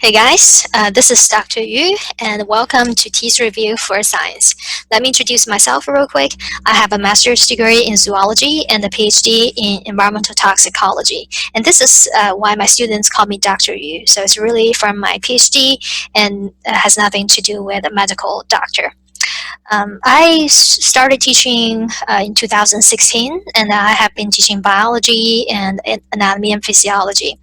Hey guys, this is Dr. Yu and welcome to TEAS Review for Science. Let me introduce myself real quick. I have a master's degree in zoology and a PhD in environmental toxicology. And this is why my students call me Dr. Yu. So it's really from my PhD and has nothing to do with a medical doctor. I started teaching in 2016 and I have been teaching biology and anatomy and physiology.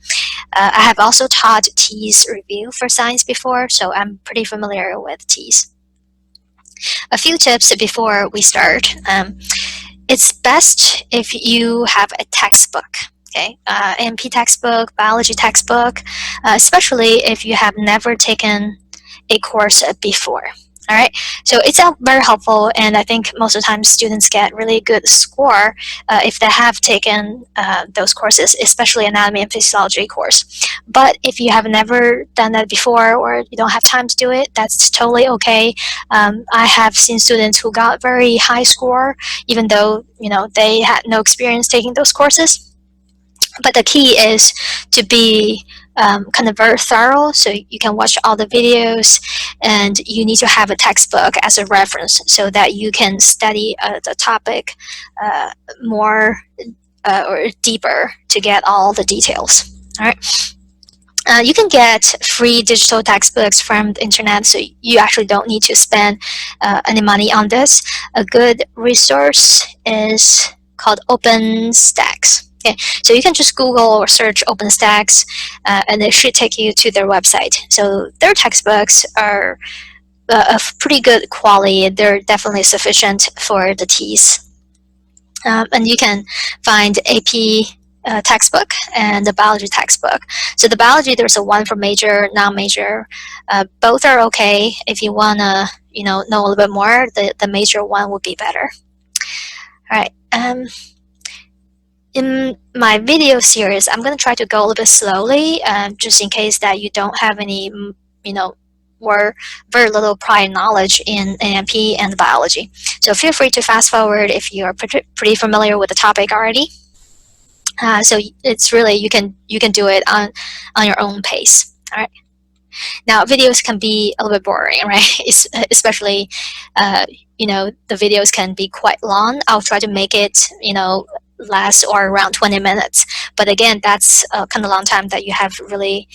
I have also taught TEAS review for science before, so I'm pretty familiar with TEAS. A few tips before we start. It's best if you have a textbook, okay? MP textbook, biology textbook, especially if you have never taken a course before. All right, so it's very helpful, and I think most of the time students get really good score if they have taken those courses, especially anatomy and physiology course. But if you have never done that before or you don't have time to do it, that's totally okay. I have seen students who got very high score, even though they had no experience taking those courses. But the key is to be kind of very thorough, so you can watch all the videos, and you need to have a textbook as a reference so that you can study the topic more or deeper to get all the details. All right. You can get free digital textbooks from the internet, so you actually don't need to spend any money on this. A good resource is called OpenStax. Okay, so you can just Google or search OpenStax, and it should take you to their website. So their textbooks are of pretty good quality. They're definitely sufficient for the TEAS. And you can find AP textbook and the biology textbook. So the biology, there's a one for major, non-major. Both are okay. If you want to know a little bit more, the major one would be better. All right. In my video series, I'm going to try to go a little bit slowly, just in case that you don't have any, or very little prior knowledge in AMP and biology. So feel free to fast forward if you're pretty familiar with the topic already. So it's really, you can do it on your own pace. All right. Now videos can be a little bit boring, right? Especially, the videos can be quite long. I'll try to make it, last or around 20 minutes. But again, that's kind of long time that you have to really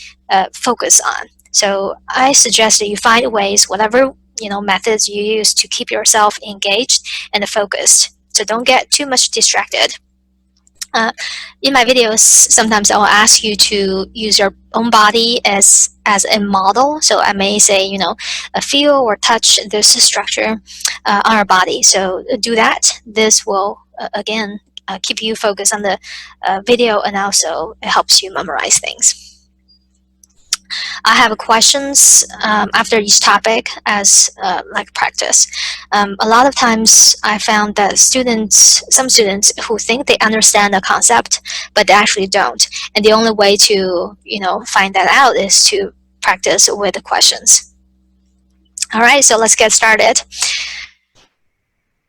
focus on. So I suggest that you find ways, whatever methods you use to keep yourself engaged and focused. So don't get too much distracted. In my videos, sometimes I'll ask you to use your own body as a model. So I may say, feel or touch this structure on our body. So do that. This will, again, keep you focused on the video, and also it helps you memorize things. I have questions after each topic as like practice. A lot of times I found that some students who think they understand the concept, but they actually don't. And the only way to find that out is to practice with the questions. All right, so let's get started.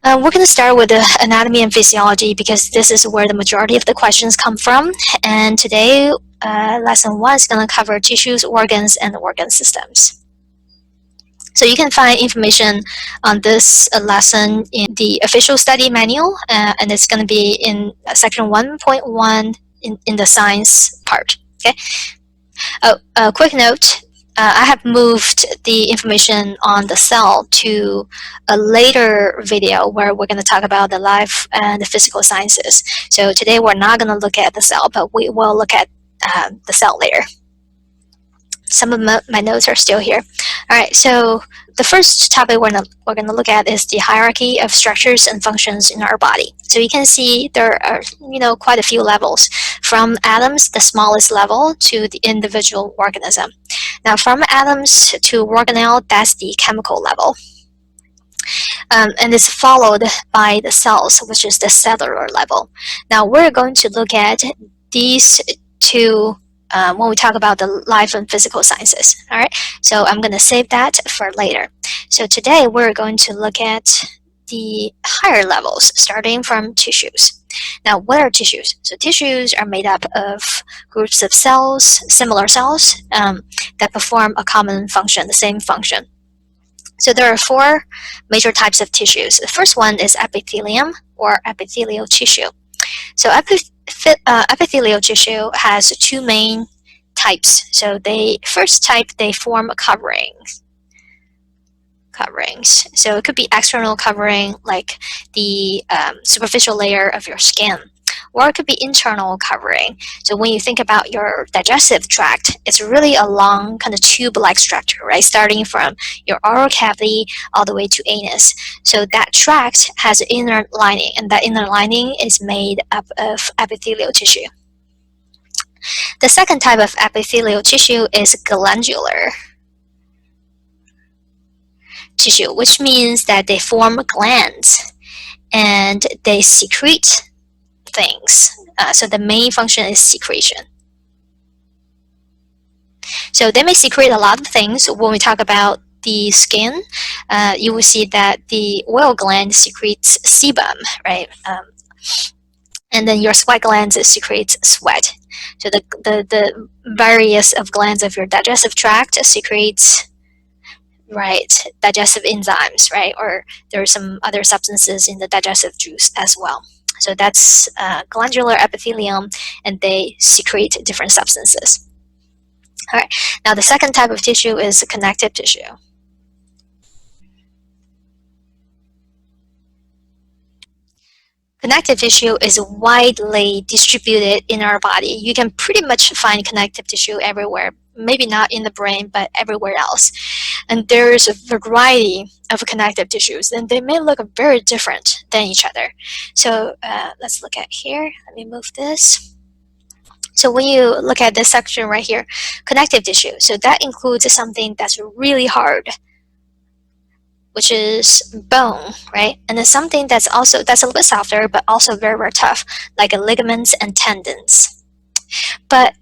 We're going to start with the anatomy and physiology because this is where the majority of the questions come from. And today, lesson 1 is going to cover tissues, organs, and organ systems. So you can find information on this lesson in the official study manual, and it's going to be in section 1.1 in the science part. Okay. A quick note. I have moved the information on the cell to a later video where we're going to talk about the life and the physical sciences. So today we're not going to look at the cell, but we will look at the cell later. Some of my notes are still here. All right, so the first topic we're going to look at is the hierarchy of structures and functions in our body. So you can see there are quite a few levels, from atoms, the smallest level, to the individual organism. Now from atoms to organelle, that's the chemical level. And it's followed by the cells, which is the cellular level. Now we're going to look at these two when we talk about the life and physical sciences. All right, so I'm going to save that for later. So today we're going to look at the higher levels, starting from tissues. Now, what are tissues? So tissues are made up of groups of cells, similar cells. that perform a common function, the same function. So there are four major types of tissues. The first one is epithelium or epithelial tissue. So epithelial tissue has two main types. So first type, they form coverings. So it could be external covering, like the superficial layer of your skin, or it could be internal covering. So when you think about your digestive tract, it's really a long kind of tube-like structure, right? Starting from your oral cavity all the way to anus. So that tract has an inner lining, and that inner lining is made up of epithelial tissue. The second type of epithelial tissue is glandular tissue, which means that they form glands and they secrete things. So the main function is secretion. So they may secrete a lot of things. When we talk about the skin, you will see that the oil gland secretes sebum, right? And then your sweat glands secretes sweat. So the various of glands of your digestive tract secretes, right, digestive enzymes, right? Or there are some other substances in the digestive juice as well. So that's glandular epithelium, and they secrete different substances. All right, now the second type of tissue is connective tissue. Connective tissue is widely distributed in our body. You can pretty much find connective tissue everywhere, maybe not in the brain, but everywhere else. And there's a variety of connective tissues, and they may look very different than each other. So let's look at here. Let me move this. So when you look at this section right here, connective tissue, so that includes something that's really hard, which is bone, right? And then something that's a little bit softer, but also very, very tough, like ligaments and tendons. But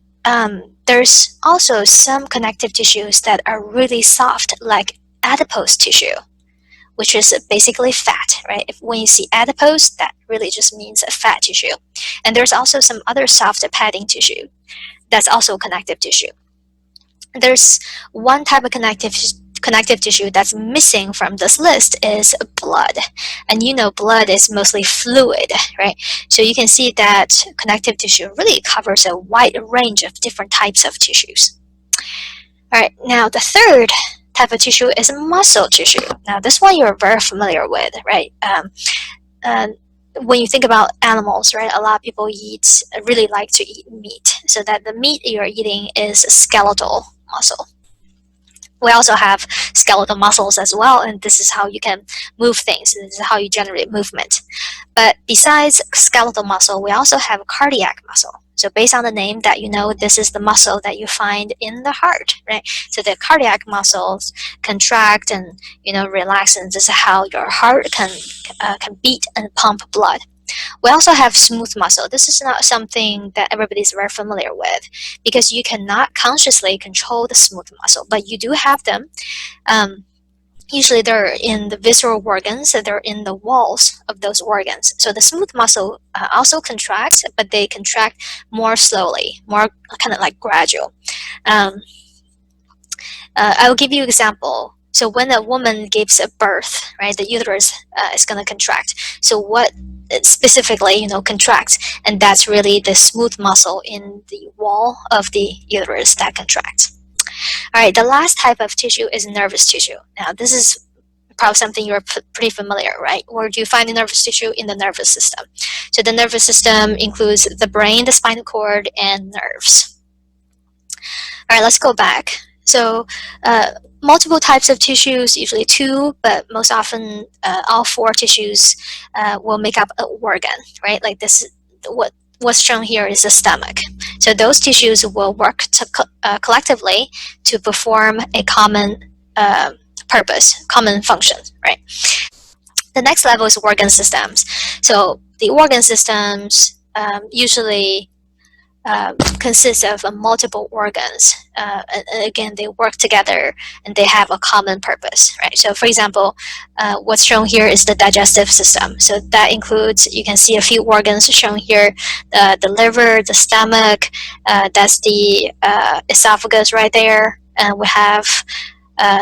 there's also some connective tissues that are really soft, like adipose tissue, which is basically fat, right? When you see adipose, that really just means a fat tissue. And there's also some other soft padding tissue that's also connective tissue. There's one type of connective tissue that's missing from this list is blood. And you know blood is mostly fluid, right? So you can see that connective tissue really covers a wide range of different types of tissues. All right, now the third type of tissue is muscle tissue. Now this one you're very familiar with, right? When you think about animals, right, a lot of people really like to eat meat. So that the meat you're eating is skeletal muscle. We also have skeletal muscles as well, and this is how you can move things. This is how you generate movement. But besides skeletal muscle, we also have cardiac muscle. So based on the name that you know, this is the muscle that you find in the heart, right? So the cardiac muscles contract and relax, and this is how your heart can beat and pump blood. We also have smooth muscle. This is not something that everybody's very familiar with because you cannot consciously control the smooth muscle, but you do have them. Usually they're in the visceral organs, so they're in the walls of those organs. So the smooth muscle also contracts, but they contract more slowly, more kind of like gradual. I'll give you an example. So when a woman gives a birth, right, the uterus is going to contract. So what specifically, contracts, and that's really the smooth muscle in the wall of the uterus that contracts. All right, the last type of tissue is nervous tissue. Now, this is probably something you're pretty familiar, right? Where do you find the nervous tissue? In the nervous system. So the nervous system includes the brain, the spinal cord, and nerves. All right, let's go back. So multiple types of tissues, usually two, but most often all four tissues will make up an organ, right? Like this, what's shown here is the stomach. So those tissues will work collectively to perform a common purpose, common function, right? The next level is organ systems. So the organ systems usually consists of multiple organs. And again, they work together and they have a common purpose, right? So for example, what's shown here is the digestive system. So that includes, you can see a few organs shown here, the liver, the stomach, that's the esophagus right there, and we have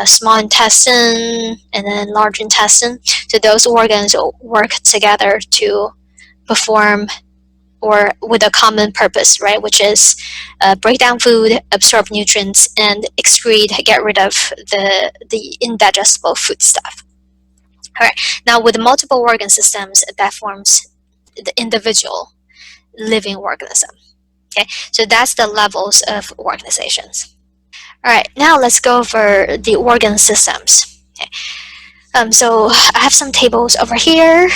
small intestine and then large intestine. So those organs work together to perform or with a common purpose, right? Which is break down food, absorb nutrients, and excrete, get rid of the indigestible food stuff. All right. Now, with multiple organ systems, that forms the individual living organism. Okay. So that's the levels of organizations. All right. Now let's go over the organ systems. Okay. So I have some tables over here.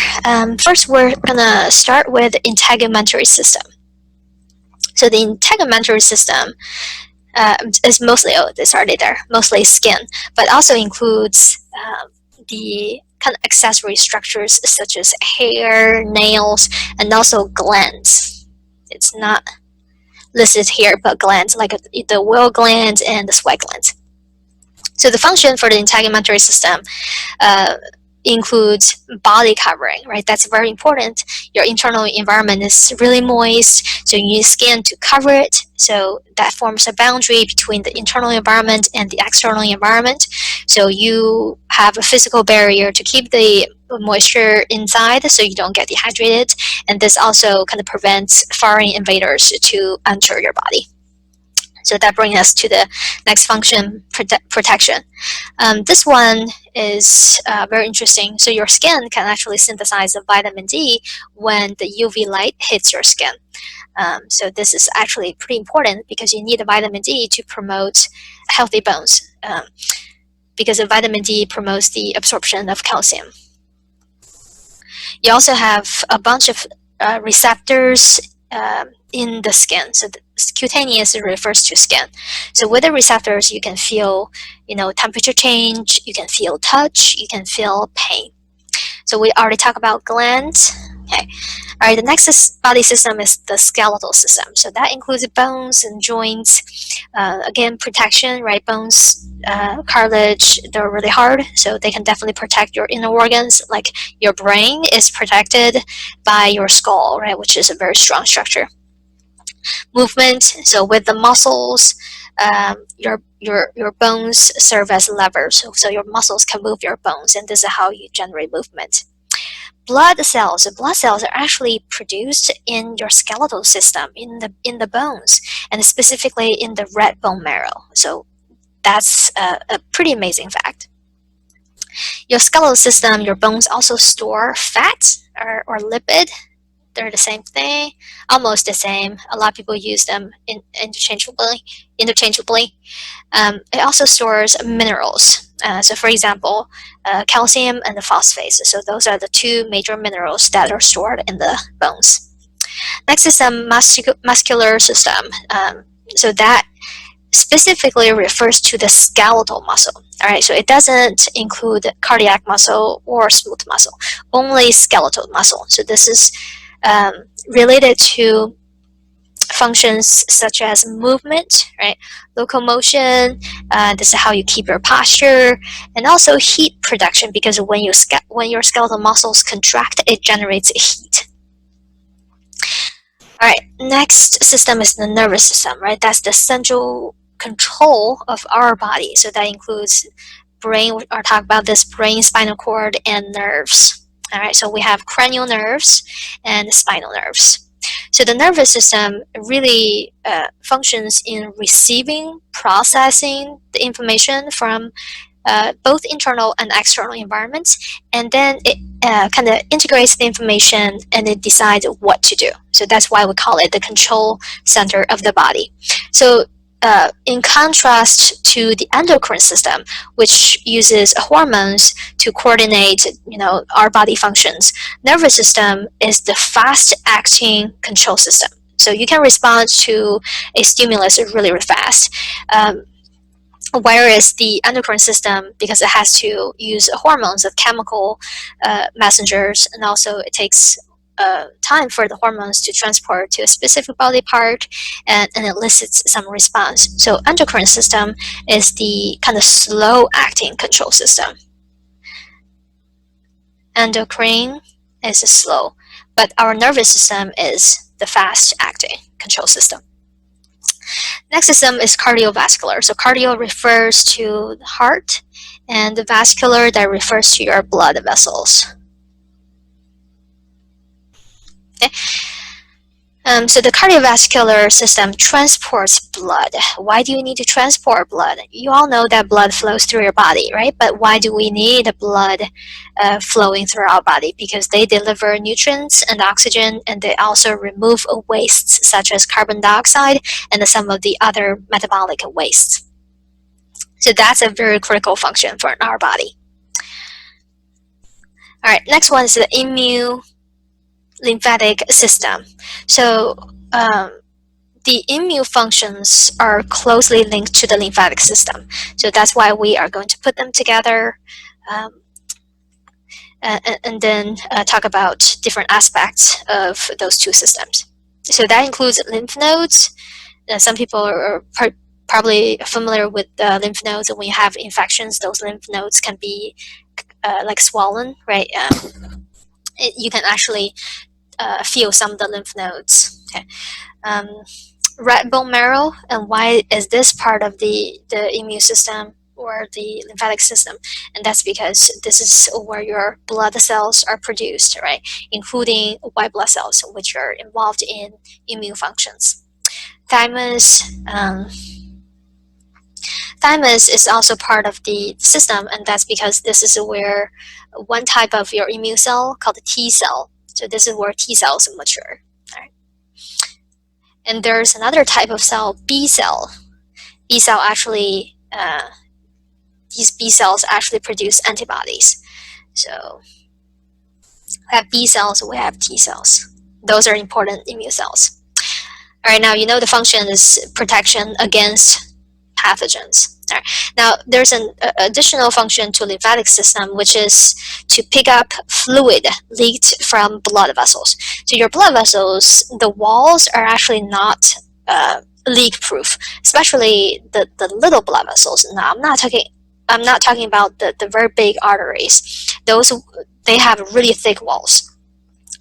First, we're gonna start with the integumentary system. So the integumentary system is mostly, they started there, mostly skin, but also includes the kind of accessory structures such as hair, nails, and also glands. It's not listed here, but glands like the will glands and the sweat glands. So the function for the integumentary system includes body covering, right? That's very important. Your internal environment is really moist, so you need skin to cover it. So that forms a boundary between the internal environment and the external environment. So you have a physical barrier to keep the moisture inside so you don't get dehydrated. And this also kind of prevents foreign invaders to enter your body. So that brings us to the next function, protection. This one is very interesting. So your skin can actually synthesize the vitamin D when the UV light hits your skin. So this is actually pretty important because you need the vitamin D to promote healthy bones, because the vitamin D promotes the absorption of calcium. You also have a bunch of receptors in the skin. So the cutaneous refers to skin. So with the receptors, you can feel, temperature change, you can feel touch, you can feel pain. So we already talked about glands. Okay. All right, the next body system is the skeletal system. So that includes bones and joints. Again, protection, right? Bones, cartilage, they're really hard, so they can definitely protect your inner organs. Like your brain is protected by your skull, right? Which is a very strong structure. Movement, so with the muscles, your bones serve as levers, so your muscles can move your bones, and this is how you generate movement. Blood cells are actually produced in your skeletal system, in the bones, and specifically in the red bone marrow. So that's a pretty amazing fact. Your skeletal system, your bones also store fat or lipid. They're the same thing, almost the same. A lot of people use them interchangeably. It also stores minerals. So for example, calcium and the phosphates. So those are the two major minerals that are stored in the bones. Next is the muscular system. So that specifically refers to the skeletal muscle. All right, so it doesn't include cardiac muscle or smooth muscle, only skeletal muscle. So this is related to functions such as movement, right? Locomotion, this is how you keep your posture, and also heat production, because when your skeletal muscles contract, it generates heat. All right, next system is the nervous system, right? That's the central control of our body. So that includes brain, or talk about this, brain, spinal cord, and nerves. All right, so we have cranial nerves and spinal nerves. So the nervous system really functions in receiving, processing the information from both internal and external environments, and then it kind of integrates the information and it decides what to do. So that's why we call it the control center of the body. So in contrast to the endocrine system, which uses hormones to coordinate, our body functions, nervous system is the fast-acting control system. So you can respond to a stimulus really, really fast. Whereas the endocrine system, because it has to use hormones of chemical messengers, and also it takes time for the hormones to transport to a specific body part, and it elicits some response. So endocrine system is the kind of slow acting control system. Endocrine is slow, but our nervous system is the fast acting control system. Next system is cardiovascular. So cardio refers to the heart, and the vascular that refers to your blood vessels. Okay. So the cardiovascular system transports blood. Why do you need to transport blood? You all know that blood flows through your body, right? But why do we need blood flowing through our body? Because they deliver nutrients and oxygen, and they also remove wastes such as carbon dioxide and some of the other metabolic wastes. So that's a very critical function for our body. All right, next one is the immune lymphatic system. So the immune functions are closely linked to the lymphatic system. So that's why we are going to put them together and then talk about different aspects of those two systems. So that includes lymph nodes. Some people are probably familiar with lymph nodes. When you have infections, those lymph nodes can be like swollen, right? You can actually feel some of the lymph nodes. Okay. Red bone marrow, and why is this part of the immune system or the lymphatic system? And that's because this is where your blood cells are produced, right? Including white blood cells, which are involved in immune functions. Thymus. Thymus is also part of the system, and that's because this is where one type of your immune cell called the T cell. So this is where T cells mature. Right? And there's another type of cell, B cell. B cell actually, these B cells actually produce antibodies. So we have B cells, we have T cells. Those are important immune cells. All right, now you know the function is protection against pathogens. Right. Now, there's an additional function to lymphatic system, which is to pick up fluid leaked from blood vessels. So your blood vessels, the walls are actually not leak-proof, especially the little blood vessels. Now, I'm not talking about the very big arteries. Those, they have really thick walls.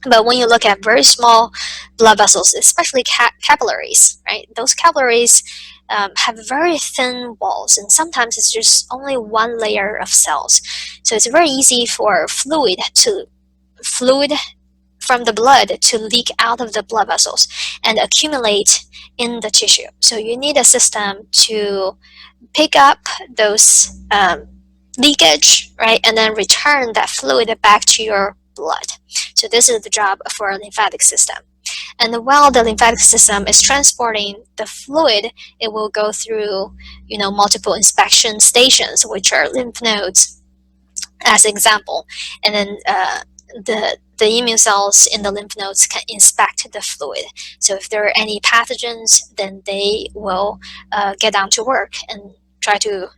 But when you look at very small blood vessels, especially capillaries, right? Those capillaries have very thin walls, and sometimes it's just only one layer of cells. So it's very easy for fluid from the blood to leak out of the blood vessels and accumulate in the tissue. So you need a system to pick up those leakage, right, and then return that fluid back to your blood. So this is the job for a lymphatic system. And while the lymphatic system is transporting the fluid, it will go through, multiple inspection stations, which are lymph nodes, as an example. And then the immune cells in the lymph nodes can inspect the fluid. So if there are any pathogens, then they will get down to work and try to,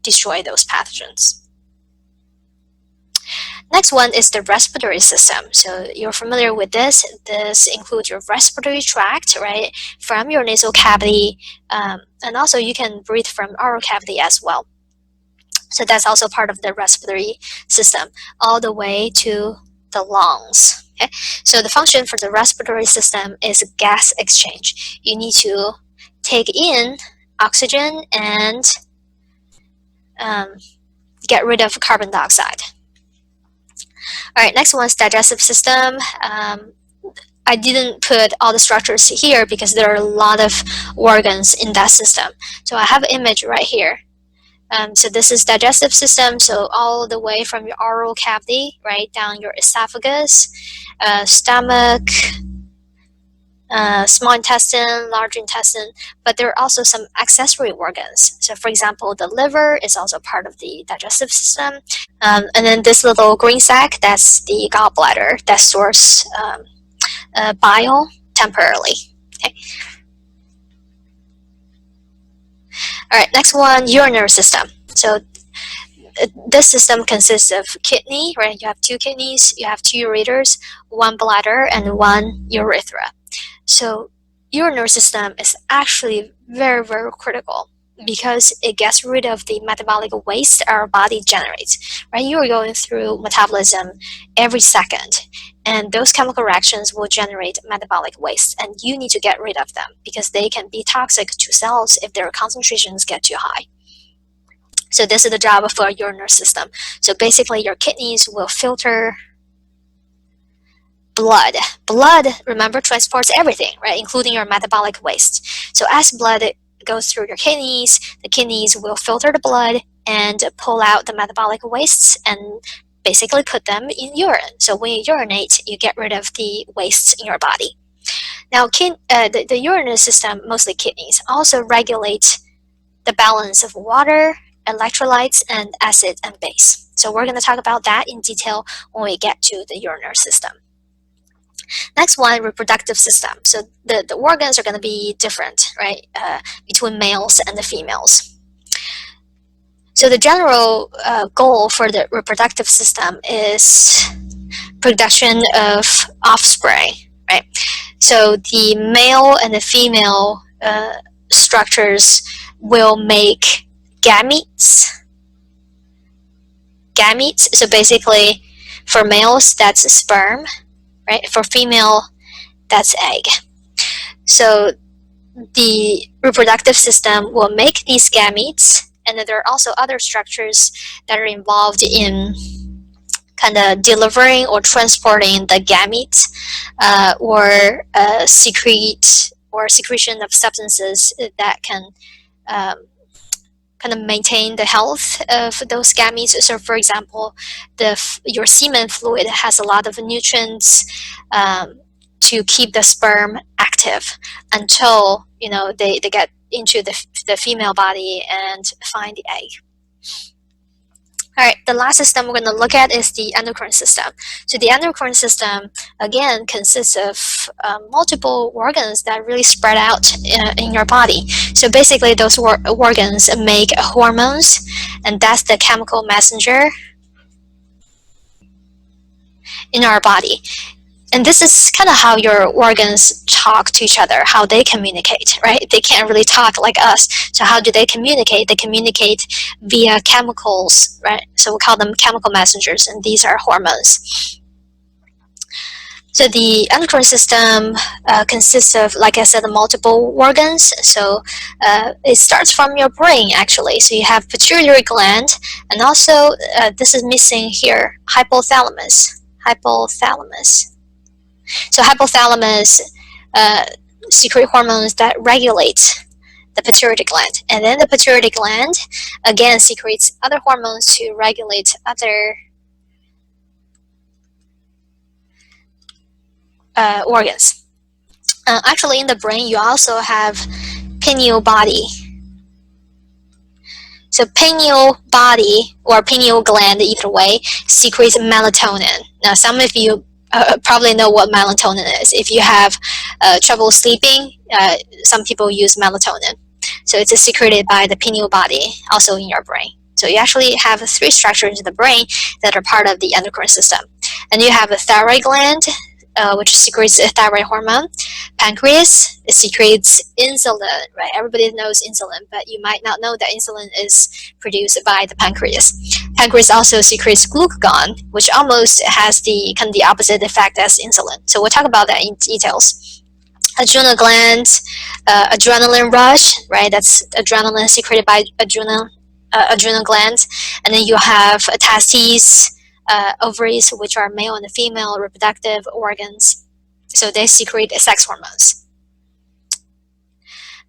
destroy those pathogens. Next one is the respiratory system. So you're familiar with this. This includes your respiratory tract, right, from your nasal cavity, and also you can breathe from oral cavity as well. So that's also part of the respiratory system, all the way to the lungs. Okay? So the function for the respiratory system is gas exchange. You need to take in oxygen and get rid of carbon dioxide. All right, next one is digestive system. I didn't put all the structures here because there are a lot of organs in that system. So I have an image right here. So this is digestive system, so all the way from your oral cavity, right, down your esophagus, stomach, small intestine, large intestine, but there are also some accessory organs. So for example, the liver is also part of the digestive system. And then this little green sac, that's the gallbladder that stores bile temporarily. Okay. All right, next one, urinary system. So this system consists of kidney, right? You have two kidneys, you have two ureters, one bladder, and one urethra. So urinary system is actually very, very critical. because it gets rid of the metabolic waste our body generates, right? You are going through metabolism every second, and those chemical reactions will generate metabolic waste, and you need to get rid of them because they can be toxic to cells if their concentrations get too high. So this is the job of our urinary system. So basically your kidneys will filter blood. Blood, remember, transports everything, right, including your metabolic waste. So as blood goes through your kidneys, the kidneys will filter the blood and pull out the metabolic wastes and basically put them in urine. So when you urinate, you get rid of the wastes in your body. Now, the urinary system, mostly kidneys, also regulate the balance of water, electrolytes, and acid and base. So we're going to talk about that in detail when we get to the urinary system. Next one, reproductive system. So the organs are going to be different, right, between males and the females. So the general goal for the reproductive system is production of offspring, right? So the male and the female structures will make gametes. So basically, for males, that's sperm, right? For female, that's egg. So the reproductive system will make these gametes, and then there are also other structures that are involved in kind of delivering or transporting the gametes, or secretion of substances that can kind of maintain the health of those gametes. So for example, your semen fluid has a lot of nutrients to keep the sperm active until they get into the female body and find the egg. All right, the last system we're going to look at is the endocrine system. So the endocrine system, again, consists of multiple organs that really spread out in your body. So basically, those organs make hormones, and that's the chemical messenger in our body. And this is kind of how your organs talk to each other, how they communicate, right? They can't really talk like us. So how do they communicate? They communicate via chemicals, right? So we call them chemical messengers, and these are hormones. So the endocrine system consists of, like I said, multiple organs. So it starts from your brain, actually. So you have pituitary gland, and also this is missing here, hypothalamus. So hypothalamus secrete hormones that regulate the pituitary gland, and then the pituitary gland again secretes other hormones to regulate other organs. Actually, in the brain, you also have pineal body. So pineal body or pineal gland, either way, secretes melatonin. Now, some of you probably know what melatonin is. If you have trouble sleeping, some people use melatonin. So it's secreted by the pineal body, also in your brain. So you actually have 3 structures in the brain that are part of the endocrine system. And you have a thyroid gland, which secretes a thyroid hormone. Pancreas, it secretes insulin, right? Everybody knows insulin, but you might not know that insulin is produced by the pancreas. Pancreas also secretes glucagon, which almost has the kind of the opposite effect as insulin. So we'll talk about that in details. Adrenal glands, adrenaline rush, right? That's adrenaline secreted by adrenal glands. And then you have testes, ovaries, which are male and female reproductive organs. So they secrete sex hormones.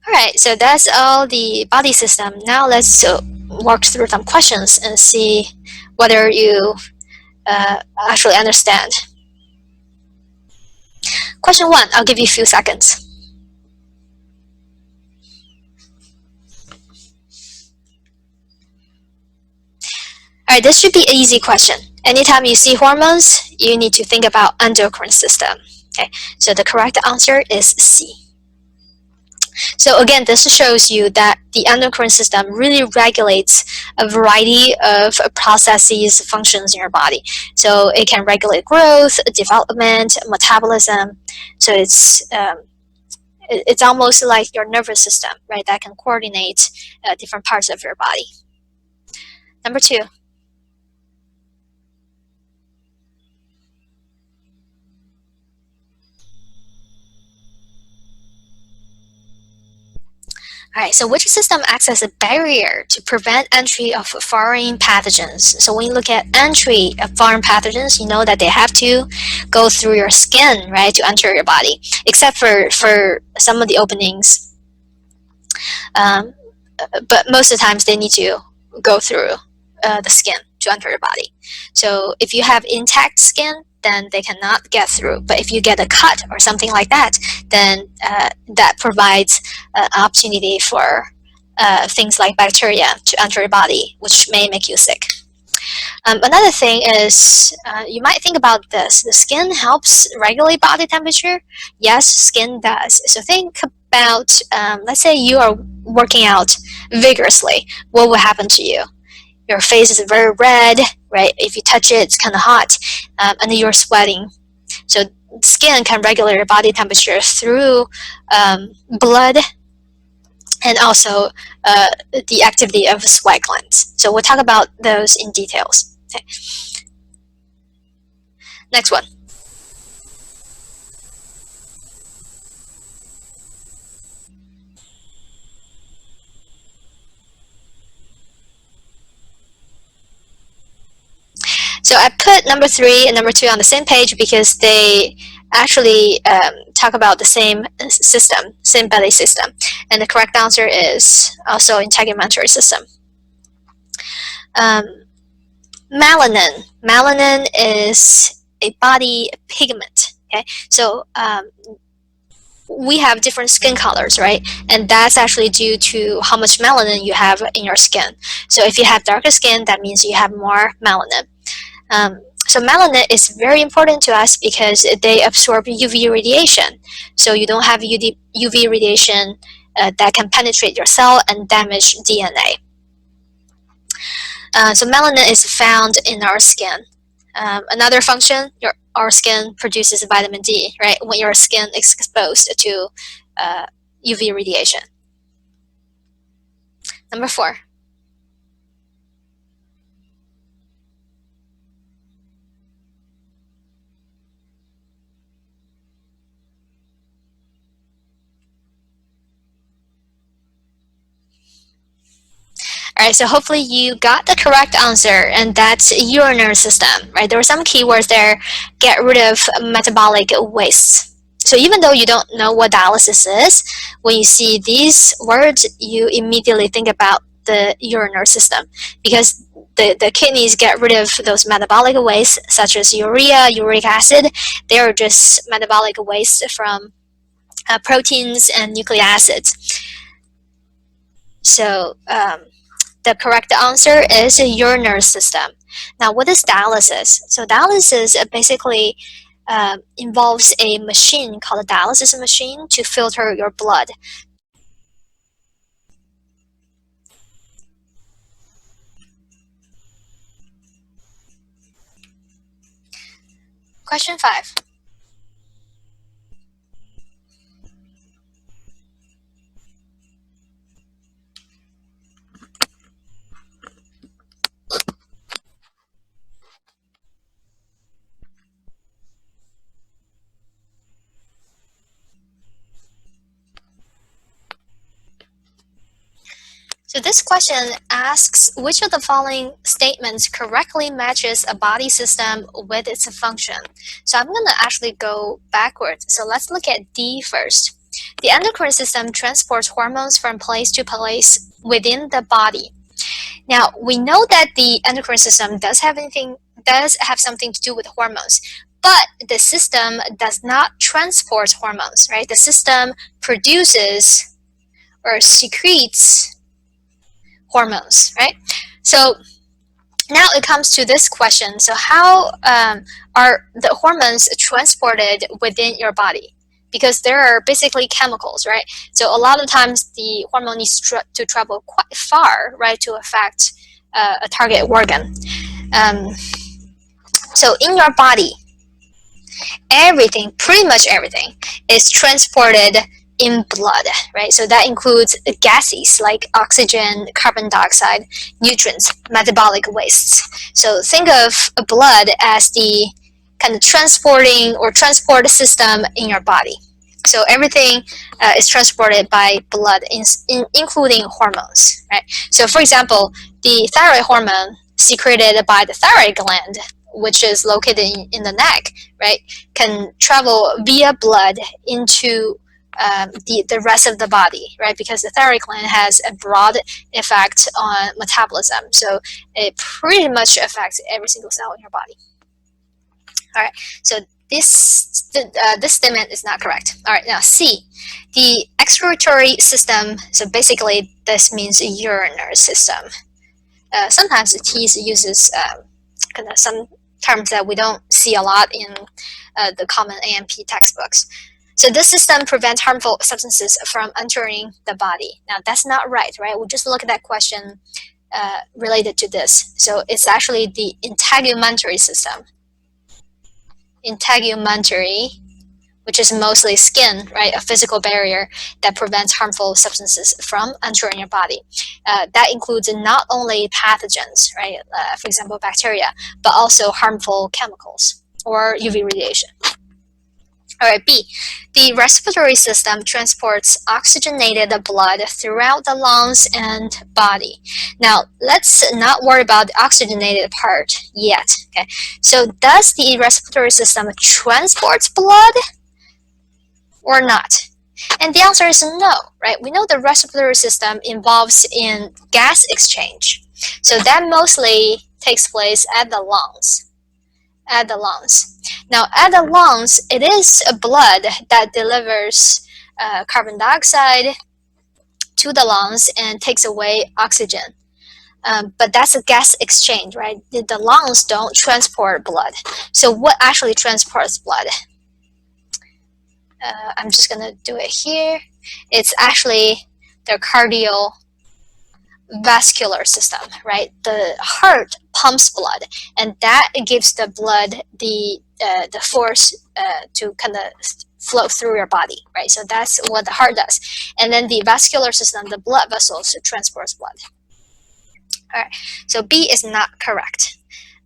All right, so that's all the body system. Now let's work through some questions and see whether you actually understand. Question 1, I'll give you a few seconds. All right, this should be an easy question. Anytime you see hormones, you need to think about endocrine system. Okay, so the correct answer is C. So again, this shows you that the endocrine system really regulates a variety of processes, functions in your body. So it can regulate growth, development, metabolism. So it's It's almost like your nervous system, right, that can coordinate different parts of your body. Number 2. Alright, so which system acts as a barrier to prevent entry of foreign pathogens? So when you look at entry of foreign pathogens, you know that they have to go through your skin, right, to enter your body, except for some of the openings. But most of the times they need to go through the skin to enter your body. So if you have intact skin, then they cannot get through. But if you get a cut or something like that, then that provides an opportunity for things like bacteria to enter your body, which may make you sick. Another thing is, you might think about this. The skin helps regulate body temperature. Yes, skin does. So think about, let's say you are working out vigorously. What will happen to you? Your face is very red, right? If you touch it, it's kind of hot, and then you're sweating. So skin can regulate your body temperature through blood and also the activity of sweat glands. So we'll talk about those in details. Okay. Next one. So I put number 3 and number 2 on the same page because they actually talk about the same system, same belly system. And the correct answer is also integumentary system. Melanin. Melanin is a body pigment. Okay, so we have different skin colors, right? And that's actually due to how much melanin you have in your skin. So if you have darker skin, that means you have more melanin. So melanin is very important to us because they absorb UV radiation. So you don't have UV radiation that can penetrate your cell and damage DNA. So melanin is found in our skin. Another function, our skin produces vitamin D, right? When your skin is exposed to UV radiation. Number 4. Alright, so hopefully you got the correct answer, and that's urinary system, right? There were some keywords there. Get rid of metabolic waste. So even though you don't know what dialysis is, when you see these words, you immediately think about the urinary system, because the kidneys get rid of those metabolic wastes such as urea, uric acid. They are just metabolic waste from proteins and nucleic acids. So the correct answer is a urinary system. Now, what is dialysis? So dialysis basically involves a machine called a dialysis machine to filter your blood. Question 5. So this question asks, which of the following statements correctly matches a body system with its function? So I'm going to actually go backwards. So let's look at D first. The endocrine system transports hormones from place to place within the body. Now, we know that the endocrine system does have something to do with hormones, but the system does not transport hormones, right? The system produces or secretes hormones, right? So now it comes to this question. So how are the hormones transported within your body? Because there are basically chemicals, right? So a lot of times the hormone needs to travel quite far, right, to affect a target organ. So in your body, everything, pretty much everything, is transported in blood, right? So that includes gases like oxygen, carbon dioxide, nutrients, metabolic wastes. So think of blood as the kind of transporting or transport system in your body. So everything is transported by blood, including hormones, right? So for example, the thyroid hormone secreted by the thyroid gland, which is located in the neck, right, can travel via blood into the rest of the body, right? Because the thyroid gland has a broad effect on metabolism, so it pretty much affects every single cell in your body. All right, so this statement is not correct. All right, now C, the excretory system. So basically, this means urinary system. Sometimes the TEAS uses kind of some terms that we don't see a lot in the common A&P textbooks. So this system prevents harmful substances from entering the body. Now that's not right? We'll just look at that question related to this. So it's actually the integumentary system. Integumentary, which is mostly skin, right? A physical barrier that prevents harmful substances from entering your body. That includes not only pathogens, right? For example, bacteria, but also harmful chemicals or UV radiation. All right, B, the respiratory system transports oxygenated blood throughout the lungs and body. Now, let's not worry about the oxygenated part yet, okay? So does the respiratory system transport blood or not? And the answer is no, right? We know the respiratory system involves in gas exchange. So that mostly takes place at the lungs. Now, at the lungs, it is blood that delivers carbon dioxide to the lungs and takes away oxygen. But that's a gas exchange, right? The lungs don't transport blood. So what actually transports blood? I'm just going to do it here. It's actually the cardiovascular system, right? The heart pumps blood, and that gives the blood the force to kind of flow through your body, right? So that's what the heart does. And then the vascular system, the blood vessels, transports blood. All right, so B is not correct.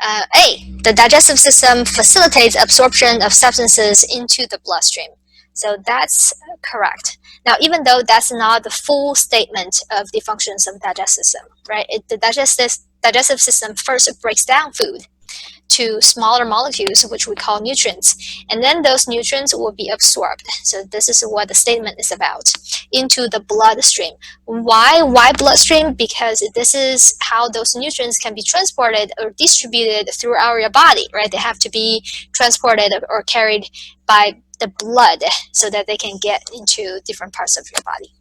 A, the digestive system facilitates absorption of substances into the bloodstream. So that's correct. Now, even though that's not the full statement of the functions of the digestive system, right? The digestive system first breaks down food to smaller molecules, which we call nutrients, and then those nutrients will be absorbed. So this is what the statement is about, into the bloodstream. Why bloodstream? Because this is how those nutrients can be transported or distributed throughout your body, right? They have to be transported or carried by the blood so that they can get into different parts of your body.